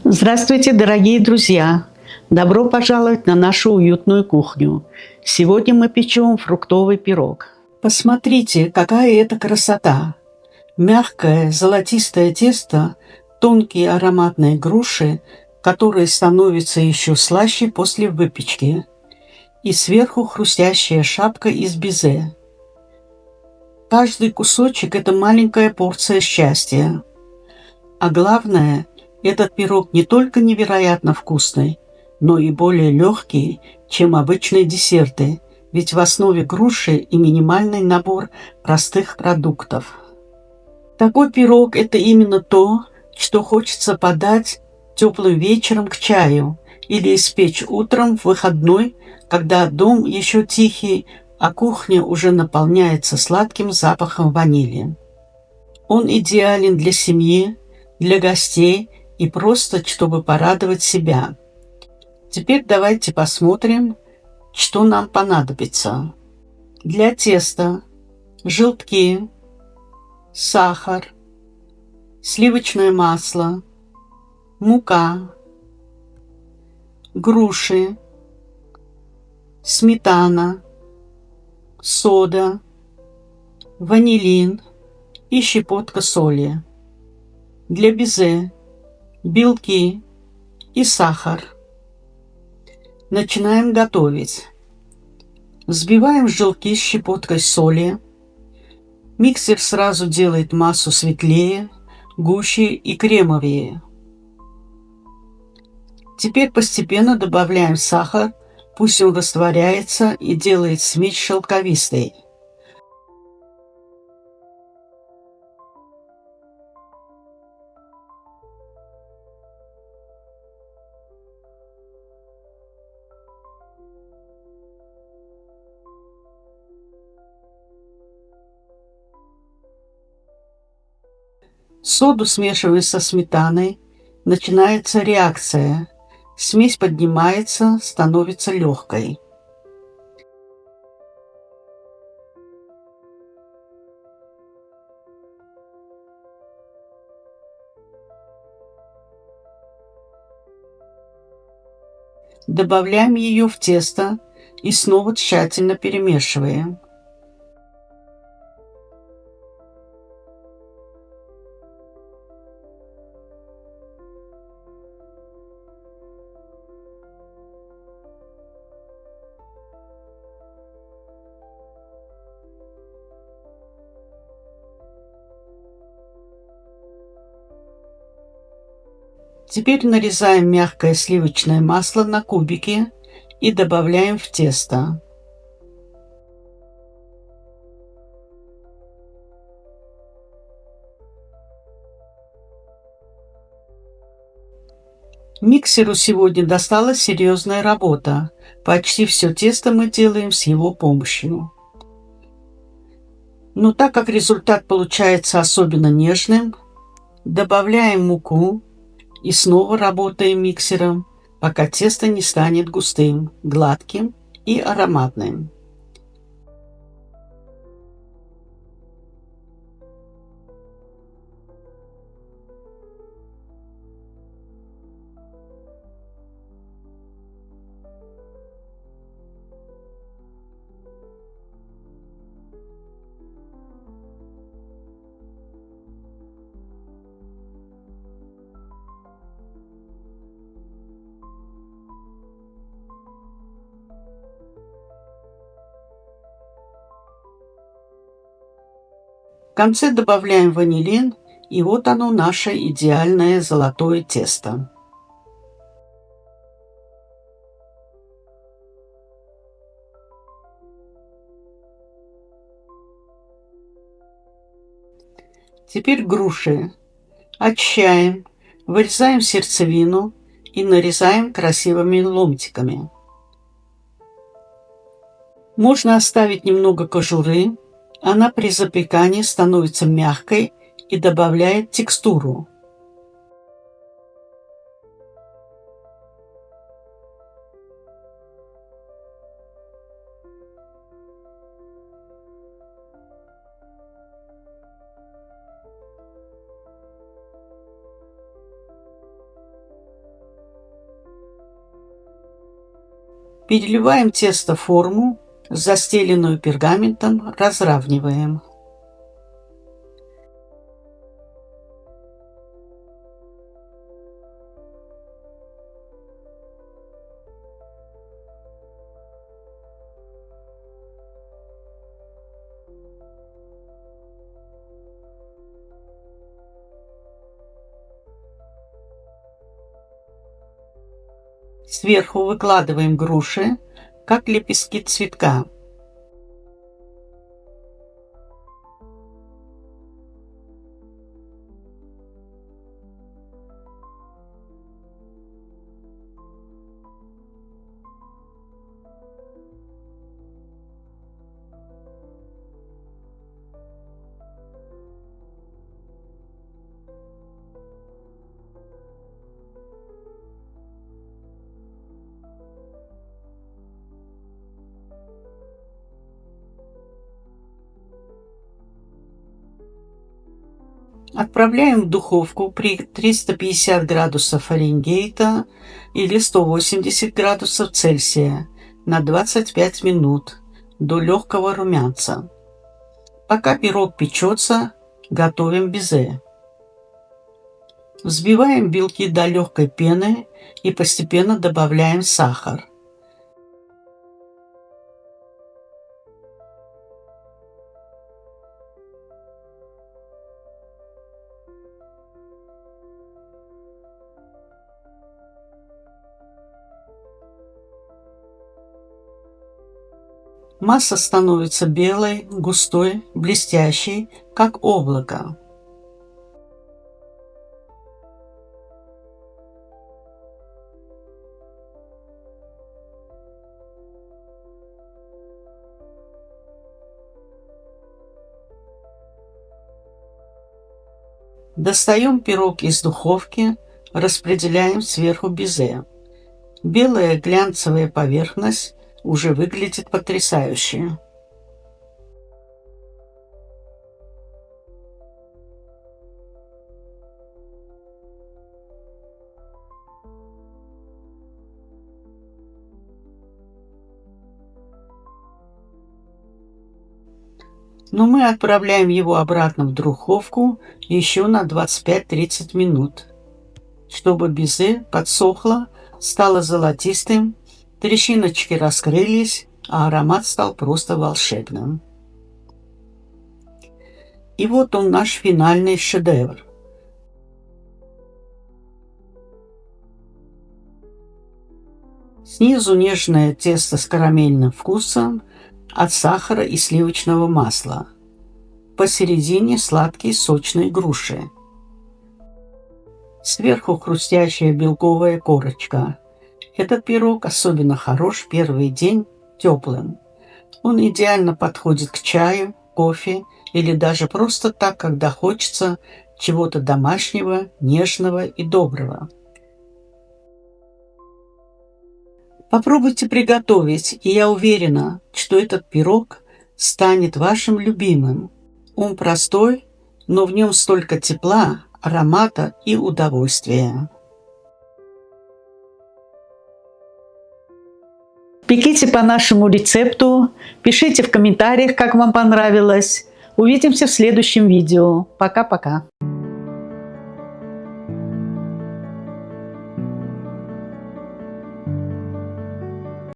Здравствуйте, дорогие друзья! Добро пожаловать на нашу уютную кухню. Сегодня мы печем фруктовый пирог. Посмотрите, какая это красота! Мягкое золотистое тесто, тонкие ароматные груши, которые становятся еще слаще после выпечки, и сверху хрустящая шапка из безе. Каждый кусочек – это маленькая порция счастья. А главное, этот пирог не только невероятно вкусный, но и более легкий, чем обычные десерты, ведь в основе груши и минимальный набор простых продуктов. Такой пирог – это именно то, что хочется подать теплым вечером к чаю или испечь утром в выходной, когда дом еще тихий, а кухня уже наполняется сладким запахом ванили. Он идеален для семьи, для гостей и просто, чтобы порадовать себя. Теперь давайте посмотрим, что нам понадобится. Для теста желтки, сахар, сливочное масло, мука, груши, сметана, сода, ванилин и щепотка соли. Для безе белки и сахар. Начинаем готовить. Взбиваем желтки с щепоткой соли. Миксер сразу делает массу светлее, гуще и кремовее. Теперь постепенно добавляем сахар, пусть он растворяется и делает смесь шелковистой. Соду смешиваем со сметаной, начинается реакция. Смесь поднимается, становится легкой. Добавляем ее в тесто и снова тщательно перемешиваем. Теперь нарезаем мягкое сливочное масло на кубики и добавляем в тесто. Миксеру сегодня досталась серьезная работа. Почти все тесто мы делаем с его помощью. Но так как результат получается особенно нежным, добавляем муку и снова работаем миксером, пока тесто не станет густым, гладким и ароматным. В конце добавляем ванилин, и вот оно, наше идеальное золотое тесто. Теперь груши. Очищаем, вырезаем сердцевину и нарезаем красивыми ломтиками. Можно оставить немного кожуры, она при запекании становится мягкой и добавляет текстуру. Переливаем тесто в форму, застеленную пергаментом, разравниваем. Сверху выкладываем груши, как лепестки цветка. Отправляем в духовку при 350 градусов Фаренгейта или 180 градусов Цельсия на 25 минут до легкого румянца. Пока пирог печется, готовим безе. Взбиваем белки до легкой пены и постепенно добавляем сахар. Масса становится белой, густой, блестящей, как облако. Достаем пирог из духовки, распределяем сверху безе. Белая глянцевая поверхность уже выглядит потрясающе. Но мы отправляем его обратно в духовку еще на 25-30 минут, чтобы безе подсохло, стало золотистым, трещиночки раскрылись, а аромат стал просто волшебным. И вот он, наш финальный шедевр. Снизу нежное тесто с карамельным вкусом от сахара и сливочного масла. Посередине сладкие сочные груши. Сверху хрустящая белковая корочка. Этот пирог особенно хорош в первый день теплым. Он идеально подходит к чаю, кофе или даже просто так, когда хочется чего-то домашнего, нежного и доброго. Попробуйте приготовить, и я уверена, что этот пирог станет вашим любимым. Он простой, но в нем столько тепла, аромата и удовольствия. Пеките по нашему рецепту, пишите в комментариях, как вам понравилось. Увидимся в следующем видео. Пока-пока.